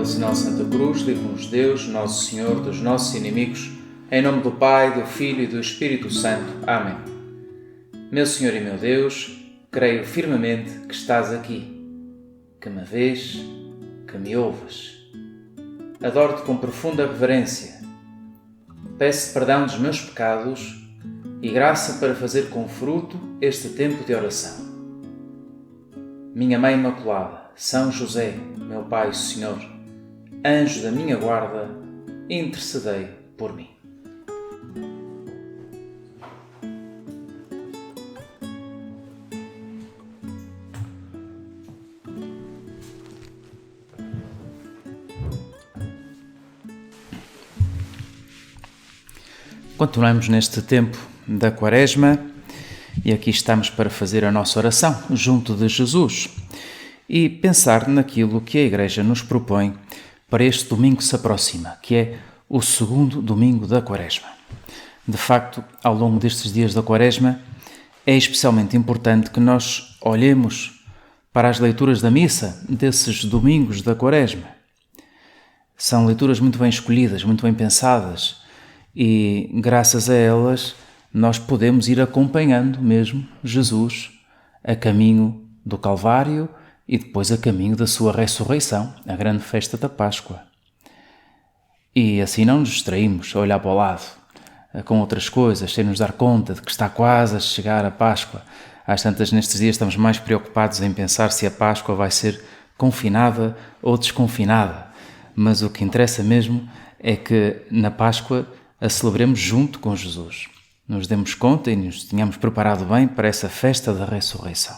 pela sinal Santa Cruz, livra-nos Deus, Nosso Senhor, dos nossos inimigos, em nome do Pai, do Filho e do Espírito Santo. Amém. Meu Senhor e meu Deus, creio firmemente que estás aqui, que me vês, que me ouves. Adoro-te com profunda reverência. Peço perdão dos meus pecados e graça para fazer com fruto este tempo de oração. Minha Mãe Imaculada, São José, meu Pai e Senhor, anjo da minha guarda, intercedei por mim. Continuamos neste tempo da Quaresma e aqui estamos para fazer a nossa oração junto de Jesus e pensar naquilo que a Igreja nos propõe para este domingo que se aproxima, que é o segundo domingo da Quaresma. De facto, ao longo destes dias da Quaresma, é especialmente importante que nós olhemos para as leituras da missa desses domingos da Quaresma. São leituras muito bem escolhidas, muito bem pensadas e, graças a elas, nós podemos ir acompanhando mesmo Jesus a caminho do Calvário e depois a caminho da sua ressurreição, a grande festa da Páscoa. E assim não nos distraímos a olhar para o lado com outras coisas, sem nos dar conta de que está quase a chegar a Páscoa. Às tantas, nestes dias, estamos mais preocupados em pensar se a Páscoa vai ser confinada ou desconfinada. Mas o que interessa mesmo é que na Páscoa a celebremos junto com Jesus. Nos demos conta e nos tínhamos preparado bem para essa festa da ressurreição.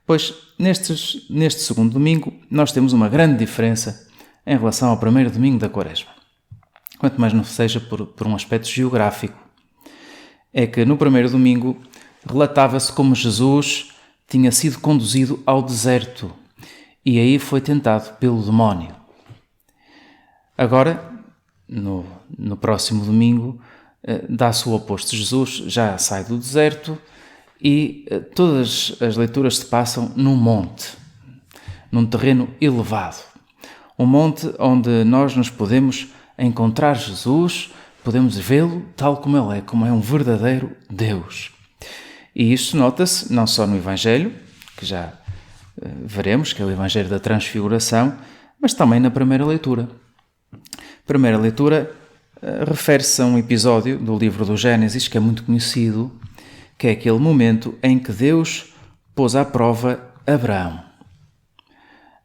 Pois, neste segundo domingo, nós temos uma grande diferença em relação ao primeiro domingo da Quaresma. Quanto mais não seja por um aspecto geográfico. É que no primeiro domingo relatava-se como Jesus tinha sido conduzido ao deserto e aí foi tentado pelo demónio. Agora, no próximo domingo, dá-se o oposto. Jesus já sai do deserto e todas as leituras se passam num monte, num terreno elevado. Um monte onde nós nos podemos encontrar Jesus, podemos vê-lo tal como ele é, como é um verdadeiro Deus. E isto nota-se não só no Evangelho, que já veremos, que é o Evangelho da Transfiguração, mas também na primeira leitura. A primeira leitura refere-se a um episódio do livro do Gênesis, que é muito conhecido, que é aquele momento em que Deus pôs à prova Abraão.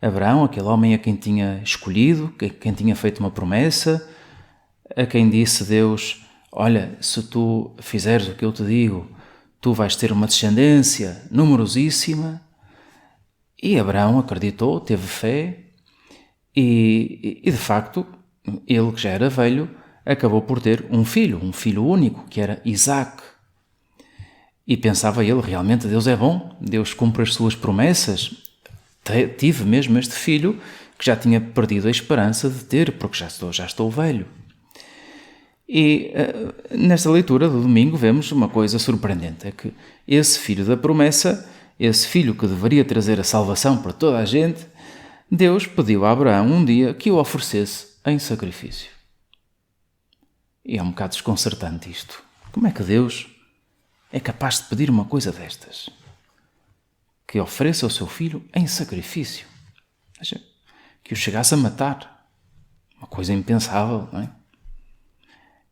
Abraão, aquele homem a quem tinha escolhido, a quem tinha feito uma promessa, a quem disse Deus: olha, se tu fizeres o que eu te digo, tu vais ter uma descendência numerosíssima. E Abraão acreditou, teve fé e de facto, ele que já era velho, acabou por ter um filho único, que era Isaque. E pensava ele, realmente Deus é bom, Deus cumpre as suas promessas. Tive mesmo este filho que já tinha perdido a esperança de ter, porque já estou velho. E nesta leitura do domingo vemos uma coisa surpreendente, é que esse filho da promessa, esse filho que deveria trazer a salvação para toda a gente, Deus pediu a Abraão um dia que o oferecesse em sacrifício. E é um bocado desconcertante isto. Como é que Deus é capaz de pedir uma coisa destas? Que ofereça o seu filho em sacrifício. Que o chegasse a matar. Uma coisa impensável, não é?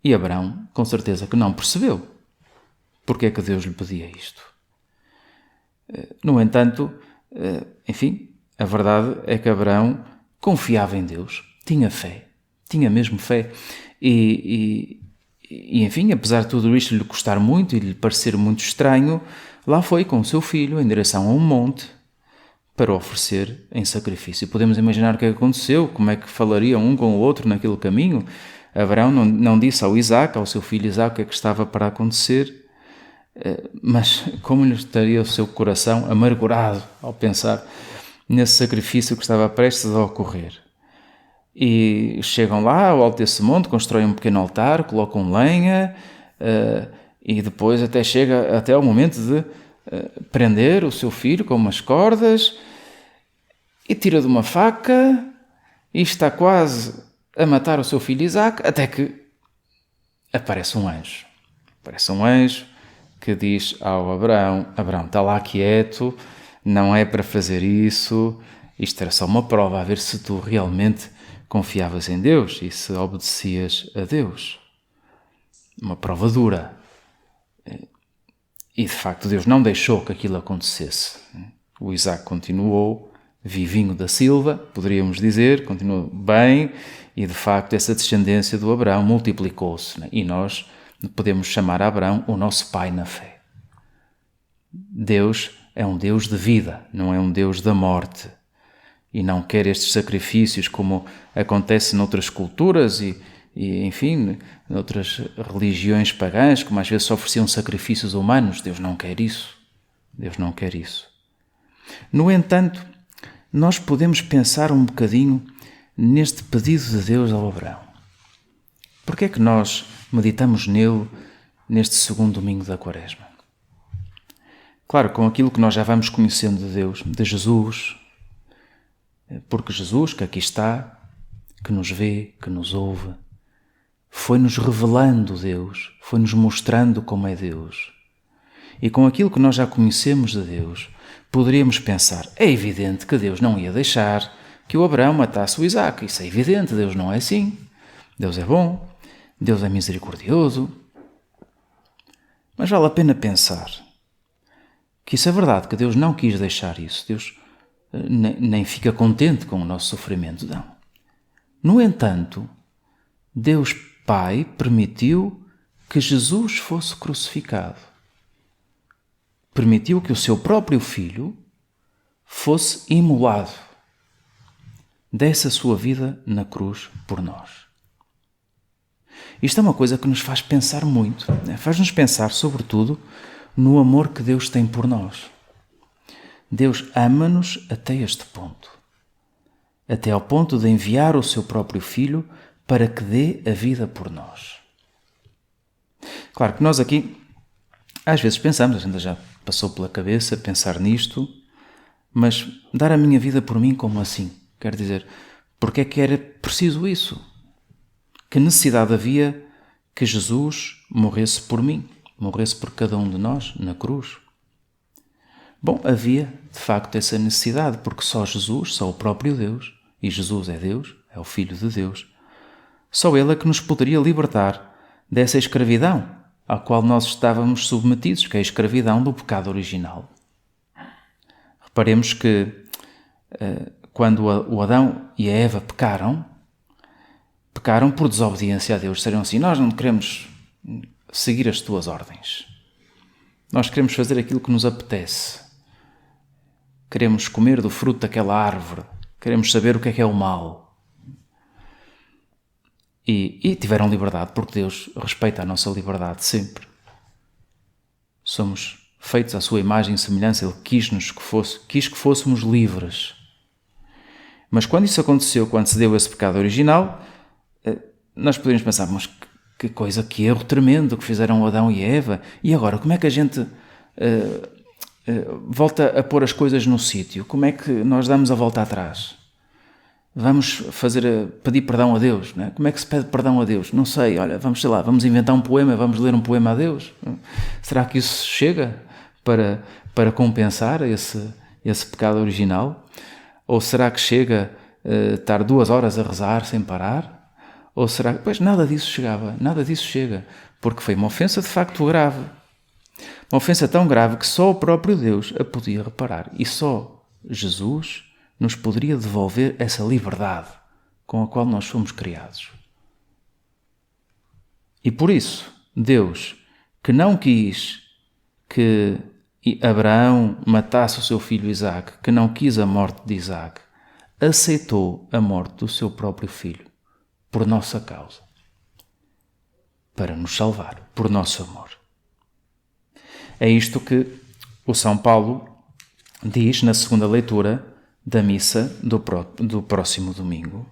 E Abraão, com certeza que não percebeu porque é que Deus lhe pedia isto. No entanto, enfim, a verdade é que Abraão confiava em Deus, tinha fé, tinha mesmo fé. E enfim, apesar de tudo isto lhe custar muito e lhe parecer muito estranho, lá foi com o seu filho em direção a um monte para oferecer em sacrifício. Podemos imaginar o que aconteceu, como é que falariam um com o outro naquele caminho. Abraão não disse ao seu filho Isaque, o que é que estava para acontecer, mas como lhe estaria o seu coração amargurado ao pensar nesse sacrifício que estava prestes a ocorrer. E chegam lá ao alto desse monte, constroem um pequeno altar, colocam lenha e depois chega até ao momento de prender o seu filho com umas cordas e tira de uma faca e está quase a matar o seu filho Isaque, até que aparece um anjo. Aparece um anjo que diz ao Abraão: Abraão, está lá quieto, não é para fazer isso, isto era só uma prova, a ver se tu realmente confiavas em Deus e se obedecias a Deus. Uma prova dura. E de facto Deus não deixou que aquilo acontecesse. O Isaque continuou vivinho da Silva, poderíamos dizer, continuou bem, e de facto essa descendência do Abraão multiplicou-se. E nós podemos chamar Abraão o nosso pai na fé. Deus é um Deus de vida, não é um Deus da morte. E não quer estes sacrifícios como acontece noutras culturas e enfim, noutras religiões pagãs, como às vezes se ofereciam sacrifícios humanos. Deus não quer isso. Deus não quer isso. No entanto, nós podemos pensar um bocadinho neste pedido de Deus ao Abraão. Porque é que nós meditamos nele neste segundo domingo da Quaresma? Claro, com aquilo que nós já vamos conhecendo de Deus, de Jesus, porque Jesus, que aqui está, que nos vê, que nos ouve, foi-nos revelando Deus, foi-nos mostrando como é Deus. E com aquilo que nós já conhecemos de Deus, poderíamos pensar, é evidente que Deus não ia deixar que o Abraão matasse o Isaque. Isso é evidente, Deus não é assim. Deus é bom, Deus é misericordioso. Mas vale a pena pensar que isso é verdade, que Deus não quis deixar isso. Deus nem fica contente com o nosso sofrimento, não. No entanto, Deus Pai permitiu que Jesus fosse crucificado. Permitiu que o seu próprio Filho fosse imolado, desse a sua vida na cruz por nós. Isto é uma coisa que nos faz pensar muito, faz-nos pensar, sobretudo, no amor que Deus tem por nós. Deus ama-nos até este ponto, até ao ponto de enviar o seu próprio Filho para que dê a vida por nós. Claro que nós aqui, às vezes pensamos, a gente já passou pela cabeça pensar nisto, mas dar a minha vida por mim como assim? Quer dizer, porque é que era preciso isso? Que necessidade havia que Jesus morresse por mim, morresse por cada um de nós na cruz? Bom, havia de facto essa necessidade, porque só Jesus, só o próprio Deus, e Jesus é Deus, é o Filho de Deus, só Ele é que nos poderia libertar dessa escravidão à qual nós estávamos submetidos, que é a escravidão do pecado original. Reparemos que quando o Adão e a Eva pecaram por desobediência a Deus. Disseram assim: nós não queremos seguir as tuas ordens. Nós queremos fazer aquilo que nos apetece. Queremos comer do fruto daquela árvore. Queremos saber o que é o mal. E tiveram liberdade, porque Deus respeita a nossa liberdade sempre. Somos feitos à sua imagem e semelhança. Ele quis que fôssemos livres. Mas quando isso aconteceu, quando se deu esse pecado original, nós poderíamos pensar, mas que coisa, que erro tremendo que fizeram Adão e Eva. E agora, como é que a gente volta a pôr as coisas no sítio? Como é que nós damos a volta atrás? Vamos pedir perdão a Deus, não é? Como é que se pede perdão a Deus? Não sei, olha, vamos inventar um poema, vamos ler um poema a Deus? Será que isso chega para compensar esse pecado original? Ou será que chega estar 2 horas a rezar sem parar? Ou será que... Pois nada disso chega, porque foi uma ofensa de facto grave. Uma ofensa tão grave que só o próprio Deus a podia reparar. E só Jesus nos poderia devolver essa liberdade com a qual nós fomos criados. E por isso, Deus, que não quis que Abraão matasse o seu filho Isaque, que não quis a morte de Isaque, aceitou a morte do seu próprio filho por nossa causa, para nos salvar, por nosso amor. É isto que o São Paulo diz na segunda leitura da missa do próximo domingo.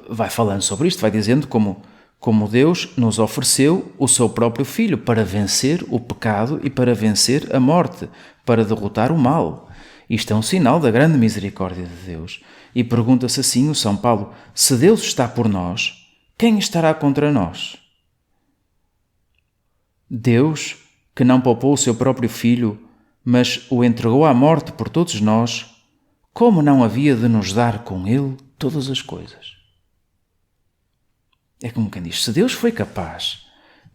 Vai falando sobre isto, vai dizendo como Deus nos ofereceu o seu próprio Filho para vencer o pecado e para vencer a morte, para derrotar o mal. Isto é um sinal da grande misericórdia de Deus. E pergunta-se assim o São Paulo: se Deus está por nós, quem estará contra nós? Deus, que não poupou o seu próprio Filho, mas o entregou à morte por todos nós, como não havia de nos dar com ele todas as coisas? É como quem diz, se Deus foi capaz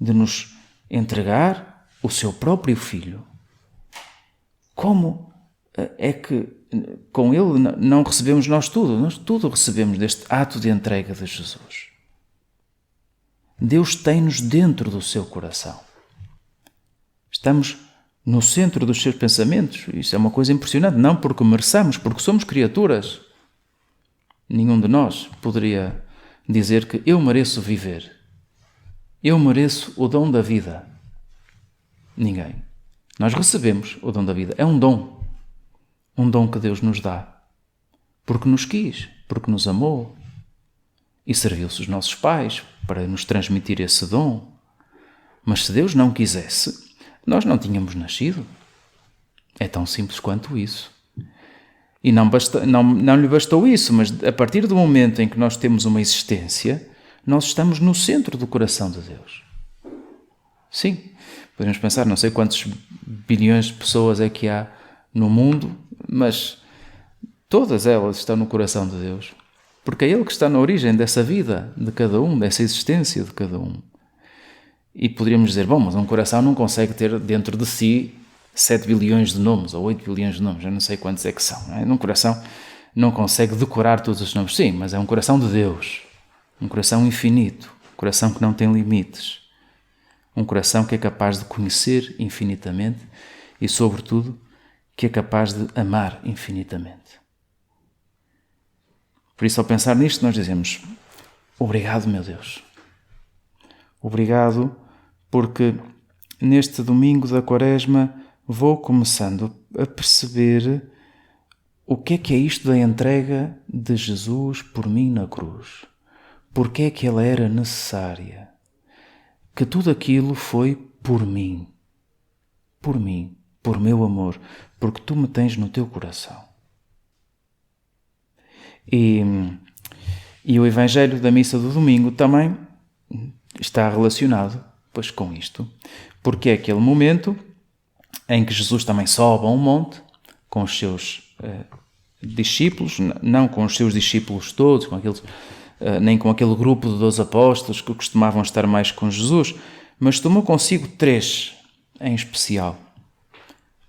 de nos entregar o seu próprio Filho, como é que com ele não recebemos nós tudo? Nós tudo recebemos deste ato de entrega de Jesus. Deus tem-nos dentro do seu coração. Estamos no centro dos seus pensamentos. Isso é uma coisa impressionante. Não porque mereçamos, porque somos criaturas. Nenhum de nós poderia dizer que eu mereço viver. Eu mereço o dom da vida. Ninguém. Nós recebemos o dom da vida. É um dom. Um dom que Deus nos dá. Porque nos quis, porque nos amou. E serviu-se os nossos pais para nos transmitir esse dom. Mas se Deus não quisesse, nós não tínhamos nascido. É tão simples quanto isso. E não lhe bastou isso, mas a partir do momento em que nós temos uma existência, nós estamos no centro do coração de Deus. Sim, podemos pensar, não sei quantos bilhões de pessoas é que há no mundo, mas todas elas estão no coração de Deus. Porque é Ele que está na origem dessa vida de cada um, dessa existência de cada um. E poderíamos dizer, bom, mas um coração não consegue ter dentro de si 7 bilhões de nomes, ou 8 bilhões de nomes, eu não sei quantos é que são. Não é? Um coração não consegue decorar todos os nomes. Sim, mas é um coração de Deus. Um coração infinito. Um coração que não tem limites. Um coração que é capaz de conhecer infinitamente e, sobretudo, que é capaz de amar infinitamente. Por isso, ao pensar nisto, nós dizemos, obrigado, meu Deus. Obrigado, porque neste domingo da Quaresma vou começando a perceber o que é isto da entrega de Jesus por mim na cruz. Porque é que ela era necessária? Que tudo aquilo foi por mim, por meu amor, porque tu me tens no teu coração. E o Evangelho da Missa do Domingo também está relacionado, pois, com isto, porque é aquele momento em que Jesus também sobe a um monte com os seus discípulos, não com os seus discípulos todos, nem com aquele grupo de 12 apóstolos que costumavam estar mais com Jesus, mas tomou consigo 3 em especial,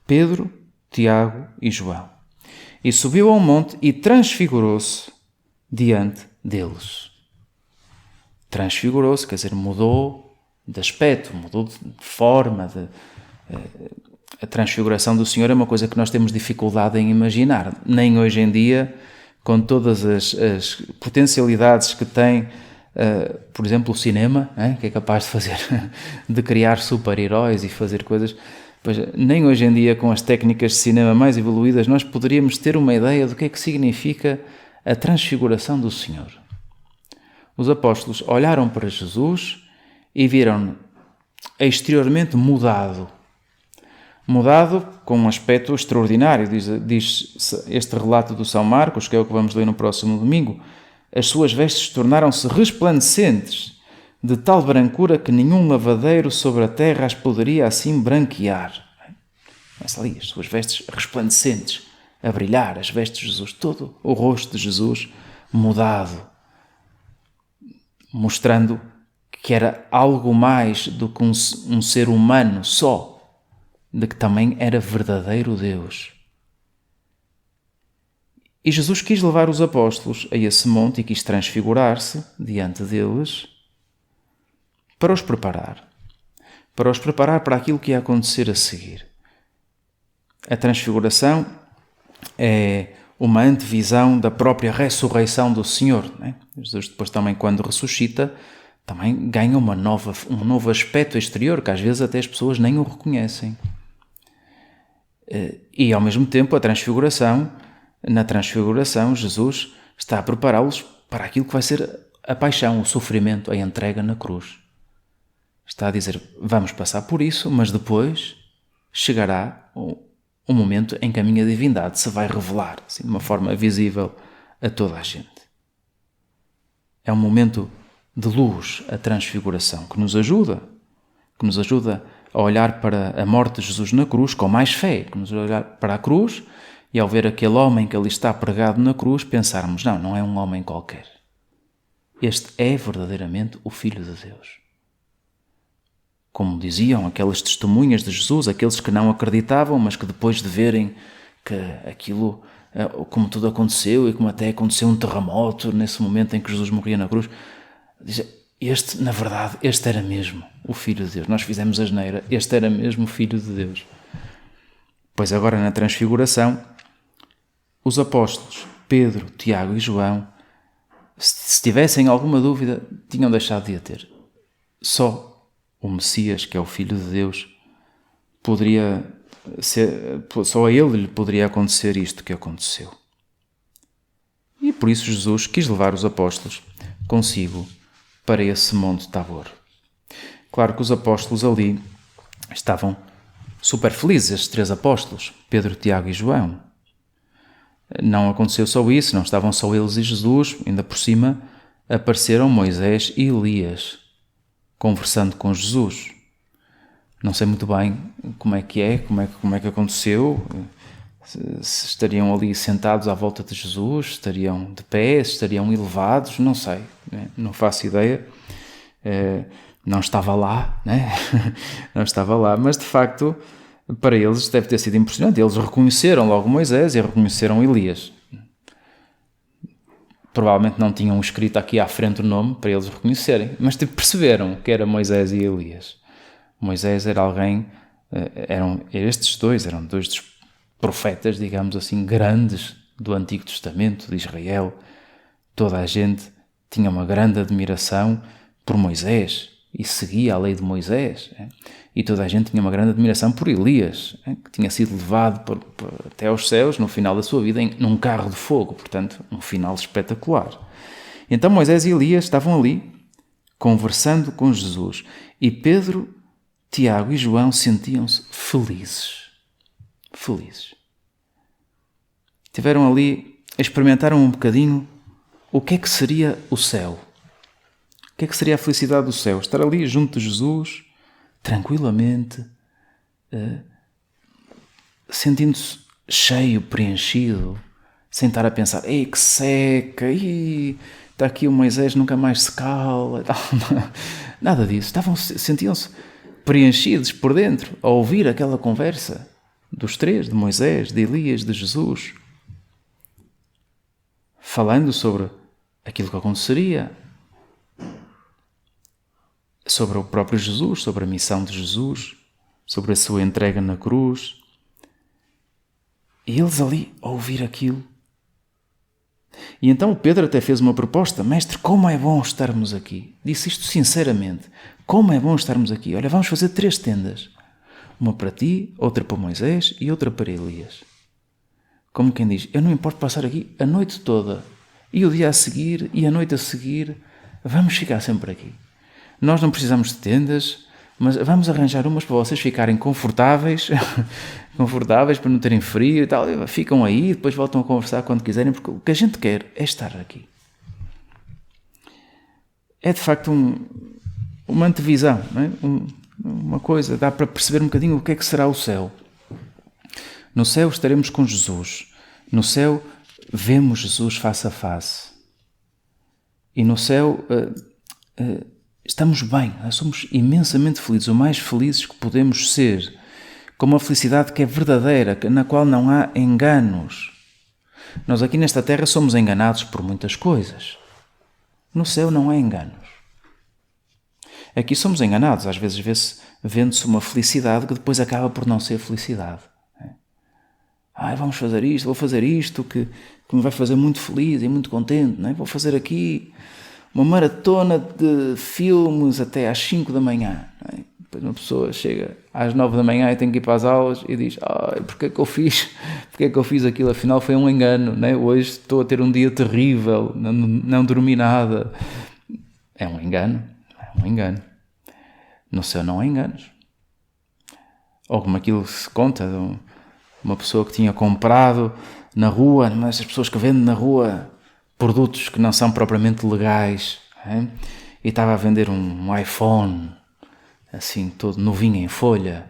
Pedro, Tiago e João. E subiu a um monte e transfigurou-se diante deles. Transfigurou-se, quer dizer, mudou de aspecto, mudou de forma. A transfiguração do Senhor é uma coisa que nós temos dificuldade em imaginar. Nem hoje em dia, com todas as potencialidades que tem, por exemplo, o cinema, que é capaz de fazer, de criar super-heróis e fazer coisas. Pois, nem hoje em dia, com as técnicas de cinema mais evoluídas, nós poderíamos ter uma ideia do que é que significa a transfiguração do Senhor. Os apóstolos olharam para Jesus e viram-no exteriormente mudado com um aspecto extraordinário. Diz este relato do São Marcos, que é o que vamos ler no próximo domingo, as suas vestes tornaram-se resplandecentes, de tal brancura que nenhum lavadeiro sobre a terra as poderia assim branquear. Começa ali, as suas vestes resplandecentes, a brilhar, as vestes de Jesus, todo o rosto de Jesus mudado, mostrando que era algo mais do que um ser humano só, de que também era verdadeiro Deus. E Jesus quis levar os apóstolos a esse monte e quis transfigurar-se diante deles para os preparar para aquilo que ia acontecer a seguir. A transfiguração é uma antevisão da própria ressurreição do Senhor. Não é? Jesus depois também, quando ressuscita, também ganha um novo aspecto exterior, que às vezes até as pessoas nem o reconhecem. E ao mesmo tempo na transfiguração, Jesus está a prepará-los para aquilo que vai ser a paixão, o sofrimento, a entrega na cruz. Está a dizer, vamos passar por isso, mas depois chegará um momento em que a minha divindade se vai revelar, assim, de uma forma visível a toda a gente. É um momento de luz, a transfiguração, que nos ajuda a olhar para a morte de Jesus na cruz com mais fé, que nos ajuda a olhar para a cruz e ao ver aquele homem que ali está pregado na cruz, pensarmos, não é um homem qualquer. Este é verdadeiramente o Filho de Deus. Como diziam aquelas testemunhas de Jesus, aqueles que não acreditavam, mas que depois de verem que aquilo, como tudo aconteceu e como até aconteceu um terremoto nesse momento em que Jesus morria na cruz, dizem, na verdade, este era mesmo o Filho de Deus. Nós fizemos asneira, este era mesmo o Filho de Deus. Pois agora na transfiguração, os apóstolos Pedro, Tiago e João, se tivessem alguma dúvida, tinham deixado de a ter. Só o Messias, que é o Filho de Deus, só a ele lhe poderia acontecer isto que aconteceu. E por isso Jesus quis levar os apóstolos consigo para esse Monte Tabor. Claro que os apóstolos ali estavam super felizes, estes 3 apóstolos, Pedro, Tiago e João. Não aconteceu só isso, não estavam só eles e Jesus, ainda por cima apareceram Moisés e Elias, conversando com Jesus. Não sei muito bem como é que aconteceu, se estariam ali sentados à volta de Jesus, estariam de pé, se estariam elevados, não sei, não faço ideia, não estava lá, né? Não estava lá, mas de facto para eles deve ter sido impressionante, eles reconheceram logo Moisés e reconheceram Elias. Provavelmente não tinham escrito aqui à frente o nome para eles reconhecerem, mas perceberam que era Moisés e Elias. Moisés era alguém, estes dois eram 2 dos profetas, digamos assim, grandes do Antigo Testamento de Israel. Toda a gente tinha uma grande admiração por Moisés e seguia a lei de Moisés. E toda a gente tinha uma grande admiração por Elias, que tinha sido levado até aos céus no final da sua vida num carro de fogo, portanto, um final espetacular. Então Moisés e Elias estavam ali, conversando com Jesus, e Pedro, Tiago e João sentiam-se felizes. Tiveram ali, experimentaram um bocadinho o que é que seria o céu. O que é que seria a felicidade do céu? Estar ali junto de Jesus, tranquilamente, sentindo-se cheio, preenchido, sem estar a pensar, ei, que seca, está aqui o Moisés, nunca mais se cala. Nada disso. Sentiam-se preenchidos por dentro, a ouvir aquela conversa dos 3, de Moisés, de Elias, de Jesus, falando sobre aquilo que aconteceria, sobre o próprio Jesus, sobre a missão de Jesus, sobre a sua entrega na cruz. E eles ali a ouvir aquilo. E então o Pedro até fez uma proposta, mestre, como é bom estarmos aqui. Disse isto sinceramente, como é bom estarmos aqui. Olha, vamos fazer 3 tendas. Uma para ti, outra para Moisés e outra para Elias. Como quem diz, eu não importo passar aqui a noite toda, e o dia a seguir, e a noite a seguir, vamos ficar sempre aqui. Nós não precisamos de tendas, mas vamos arranjar umas para vocês ficarem confortáveis, para não terem frio e tal. Ficam aí, depois voltam a conversar quando quiserem, porque o que a gente quer é estar aqui. É de facto uma antevisão, não é? Uma coisa, dá para perceber um bocadinho o que é que será o céu. No céu estaremos com Jesus. No céu vemos Jesus face a face. E no céu estamos bem, somos imensamente felizes, o mais felizes que podemos ser, com uma felicidade que é verdadeira, na qual não há enganos. Nós aqui nesta terra somos enganados por muitas coisas. No céu não há enganos. Aqui somos enganados, às vezes vende-se uma felicidade que depois acaba por não ser felicidade. Vamos fazer isto, vou fazer isto, que me vai fazer muito feliz e muito contente, não é? Vou fazer aqui uma maratona de filmes até às 5 da manhã. Não é? Depois uma pessoa chega às 9 da manhã e tem que ir para as aulas e diz, porque é que eu fiz aquilo? Afinal foi um engano, não é? Hoje estou a ter um dia terrível, não dormi nada. É um engano. No céu não há enganos. Ou como aquilo se conta de uma pessoa que tinha comprado na rua, mas as pessoas que vendem na rua produtos que não são propriamente legais, hein? E estava a vender um iPhone, assim, todo novinho em folha,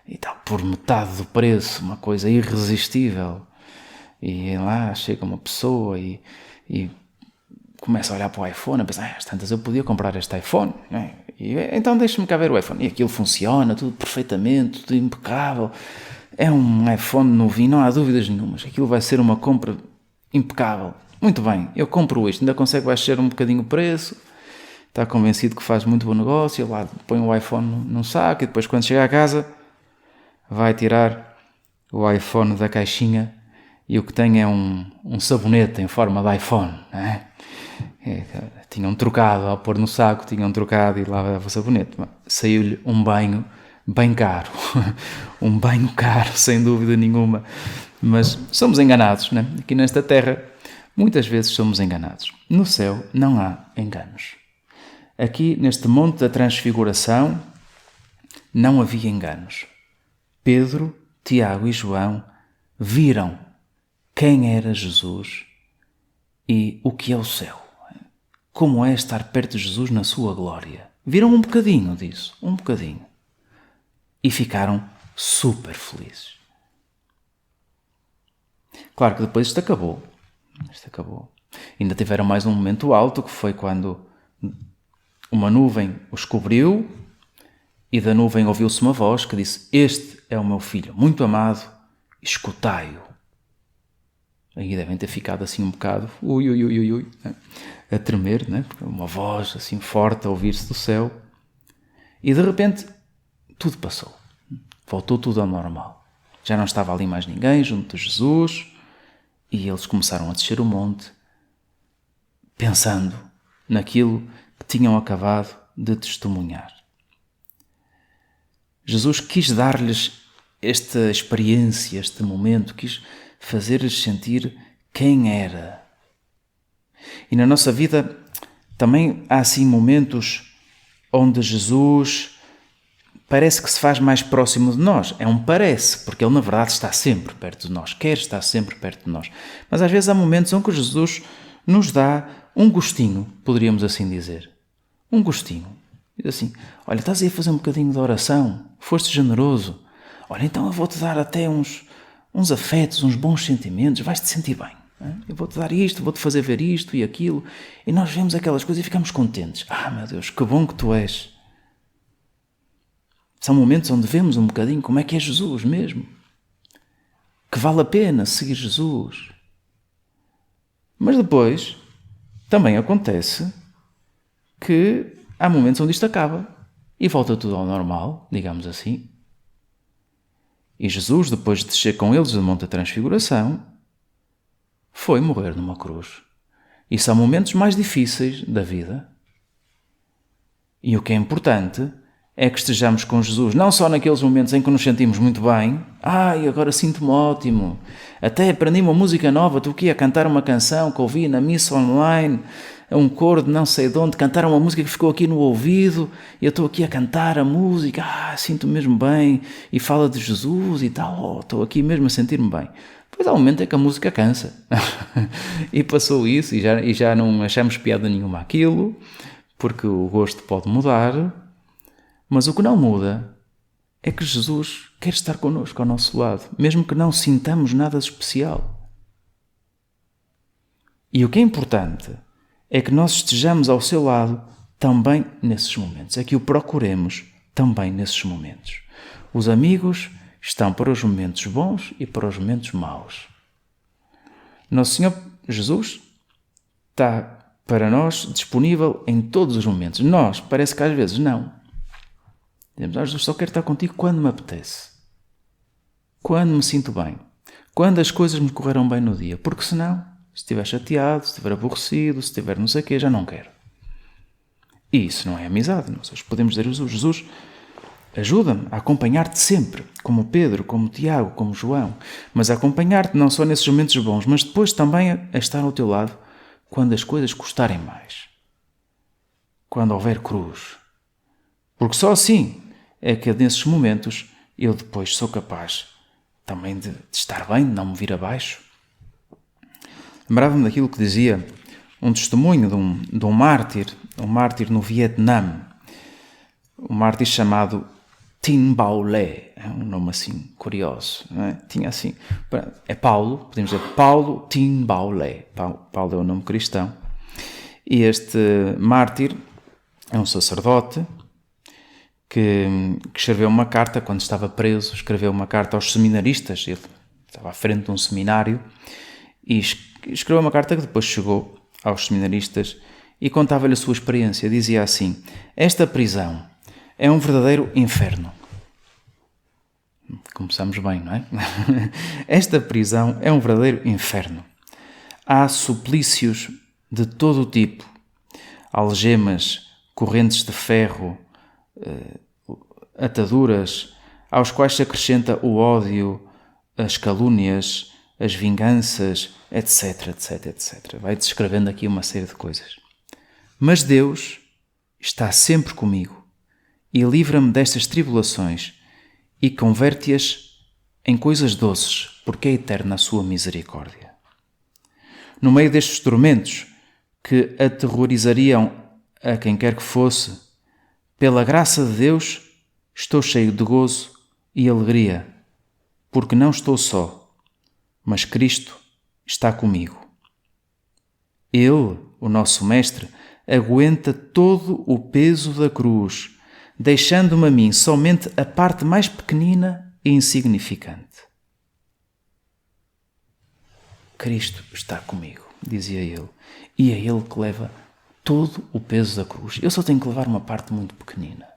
e tal, por metade do preço, uma coisa irresistível. E lá chega uma pessoa e começa a olhar para o iPhone, a pensar, às tantas eu podia comprar este iPhone, não é? E, então deixa-me cá ver o iPhone. E aquilo funciona, tudo perfeitamente, tudo impecável. É um iPhone novinho, não há dúvidas nenhumas. Aquilo vai ser uma compra impecável. Muito bem, eu compro isto, ainda consegue baixar um bocadinho o preço. Está convencido que faz muito bom negócio, lá põe o iPhone num saco e depois quando chega a casa vai tirar o iPhone da caixinha e o que tem é um sabonete em forma de iPhone, não é? Tinham trocado, ao pôr no saco, tinham trocado e lá dava o sabonete. Saiu-lhe um banho bem caro, um banho caro, sem dúvida nenhuma. Mas somos enganados, né? Aqui nesta terra, muitas vezes somos enganados. No céu não há enganos. Aqui, neste monte da transfiguração, não havia enganos. Pedro, Tiago e João viram quem era Jesus e o que é o céu. Como é estar perto de Jesus na sua glória. Viram um bocadinho disso, um bocadinho. E ficaram super felizes. Claro que depois isto acabou. Ainda tiveram mais um momento alto, que foi quando uma nuvem os cobriu e da nuvem ouviu-se uma voz que disse: "Este é o meu filho, muito amado, escutai-o." Aí devem ter ficado assim um bocado, né? A tremer, né? Uma voz assim forte a ouvir-se do céu. E de repente tudo passou. Voltou tudo ao normal. Já não estava ali mais ninguém junto de Jesus e eles começaram a descer o monte pensando naquilo que tinham acabado de testemunhar. Jesus quis dar-lhes esta experiência, este momento, quis fazer-lhes sentir quem era. E na nossa vida também há assim momentos onde Jesus parece que se faz mais próximo de nós. É um parece, porque Ele na verdade está sempre perto de nós, quer estar sempre perto de nós. Mas às vezes há momentos em que Jesus nos dá um gostinho, poderíamos assim dizer. Um gostinho. Diz assim: olha, estás aí a fazer um bocadinho de oração, foste generoso. Olha, então eu vou-te dar até uns afetos, uns bons sentimentos, vais-te sentir bem. Eu vou-te dar isto, vou-te fazer ver isto e aquilo. E nós vemos aquelas coisas e ficamos contentes. Ah, meu Deus, que bom que tu és. São momentos onde vemos um bocadinho como é que é Jesus mesmo. Que vale a pena seguir Jesus. Mas depois também acontece que há momentos onde isto acaba e volta tudo ao normal, digamos assim. E Jesus, depois de descer com eles do Monte da Transfiguração, foi morrer numa cruz. E são momentos mais difíceis da vida. E o que é importante é que estejamos com Jesus, não só naqueles momentos em que nos sentimos muito bem. Ai, agora sinto-me ótimo. Até aprendi uma música nova, estou aqui a cantar uma canção que ouvi na missa online, um coro de não sei de onde, cantaram uma música que ficou aqui no ouvido, e eu estou aqui a cantar a música, sinto-me mesmo bem, e fala de Jesus e tal, estou aqui mesmo a sentir-me bem. Depois há um momento em que a música cansa. E passou isso, e já não achamos piada nenhuma àquilo, porque o gosto pode mudar. Mas o que não muda é que Jesus quer estar connosco ao nosso lado, mesmo que não sintamos nada de especial. E o que é importante é que nós estejamos ao seu lado também nesses momentos, é que o procuremos também nesses momentos. Os amigos estão para os momentos bons e para os momentos maus. Nosso Senhor Jesus está para nós disponível em todos os momentos. Nós, parece que às vezes não. Dizemos: Jesus, só quero estar contigo quando me apetece, quando me sinto bem, quando as coisas me correram bem no dia, porque senão, se estiver chateado, se estiver aborrecido, se estiver não sei o quê, já não quero. E isso não é amizade. Nós podemos dizer: Jesus, ajuda-me a acompanhar-te sempre, como Pedro, como Tiago, como João, mas a acompanhar-te não só nesses momentos bons, mas depois também a estar ao teu lado quando as coisas custarem mais, quando houver cruz. Porque só assim é que nesses momentos eu depois sou capaz também de estar bem, de não me vir abaixo. Lembrava-me daquilo que dizia um testemunho de um mártir no Vietnã, um mártir chamado Tin Bao Le, é um nome assim curioso, não é? Tinha assim, é Paulo, podemos dizer Paulo Tin Bao Le, Paulo é o nome cristão, e este mártir é um sacerdote que escreveu uma carta, quando estava preso, escreveu uma carta aos seminaristas, ele estava à frente de um seminário, e escreveu uma carta que depois chegou aos seminaristas e contava-lhe a sua experiência. Dizia assim: esta prisão é um verdadeiro inferno. Começamos bem, não é? Esta prisão é um verdadeiro inferno. Há suplícios de todo o tipo, algemas, correntes de ferro, ataduras, aos quais se acrescenta o ódio, as calúnias, as vinganças, etc, etc, etc. Vai descrevendo aqui uma série de coisas. Mas Deus está sempre comigo e livra-me destas tribulações e converte-as em coisas doces, porque é eterna a sua misericórdia. No meio destes tormentos que aterrorizariam a quem quer que fosse, pela graça de Deus, estou cheio de gozo e alegria, porque não estou só, mas Cristo está comigo. Ele, o nosso Mestre, aguenta todo o peso da cruz, deixando-me a mim somente a parte mais pequenina e insignificante. Cristo está comigo, dizia ele, e é Ele que leva todo o peso da cruz. Eu só tenho que levar uma parte muito pequenina.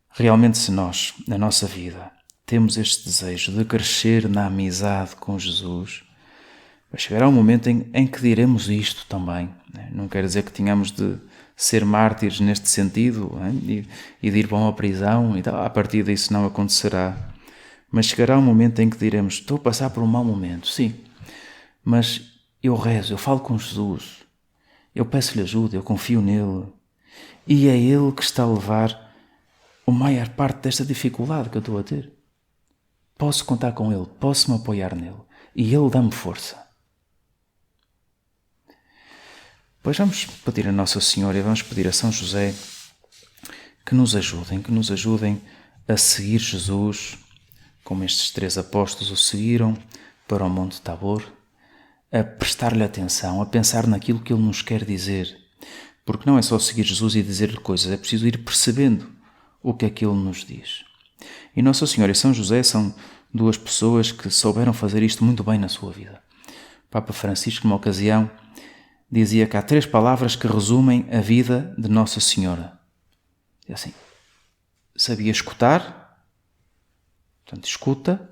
Realmente, se nós, na nossa vida, temos este desejo de crescer na amizade com Jesus, vai chegar um momento em que diremos isto também. Não quer dizer que tenhamos de ser mártires neste sentido, e de ir para uma prisão, e tal. A partir disso não acontecerá. Mas chegará um momento em que diremos: estou a passar por um mau momento, sim, mas eu rezo, eu falo com Jesus, eu peço-lhe ajuda, eu confio nele, e é Ele que está a levar a maior parte desta dificuldade que eu estou a ter. Posso contar com Ele, posso me apoiar nele, e Ele dá-me força. Pois vamos pedir a Nossa Senhora e vamos pedir a São José que nos ajudem a seguir Jesus, como estes 3 apóstolos o seguiram para o Monte Tabor, a prestar-lhe atenção, a pensar naquilo que Ele nos quer dizer. Porque não é só seguir Jesus e dizer-lhe coisas, é preciso ir percebendo o que é que Ele nos diz. E Nossa Senhora e São José são 2 pessoas que souberam fazer isto muito bem na sua vida. O Papa Francisco, numa ocasião, dizia que há 3 palavras que resumem a vida de Nossa Senhora. É assim: sabia escutar, portanto, escuta,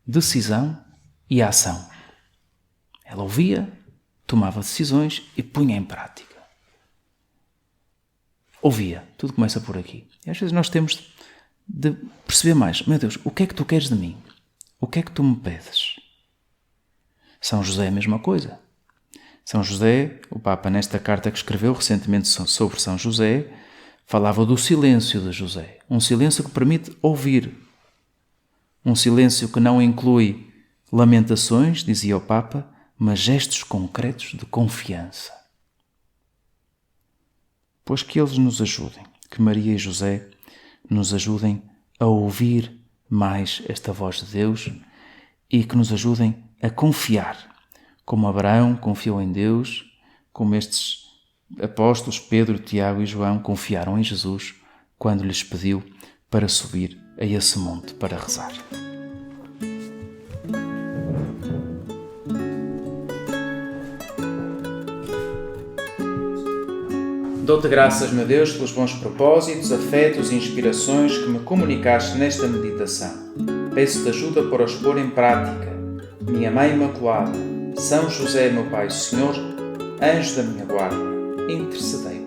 decisão e ação. Ela ouvia, tomava decisões e punha em prática. Ouvia, tudo começa por aqui. E às vezes nós temos de perceber mais: meu Deus, o que é que tu queres de mim? O que é que tu me pedes? São José é a mesma coisa. São José, o Papa, nesta carta que escreveu recentemente sobre São José, falava do silêncio de José. Um silêncio que permite ouvir. Um silêncio que não inclui lamentações, dizia o Papa, mas gestos concretos de confiança. Pois que eles nos ajudem, que Maria e José nos ajudem a ouvir mais esta voz de Deus e que nos ajudem a confiar, como Abraão confiou em Deus, como estes apóstolos, Pedro, Tiago e João, confiaram em Jesus quando lhes pediu para subir a esse monte para rezar. Dou-te graças, meu Deus, pelos bons propósitos, afetos e inspirações que me comunicaste nesta meditação. Peço-te ajuda para os pôr em prática. Minha Mãe Imaculada, São José, meu Pai Senhor, anjo da minha guarda, intercedei.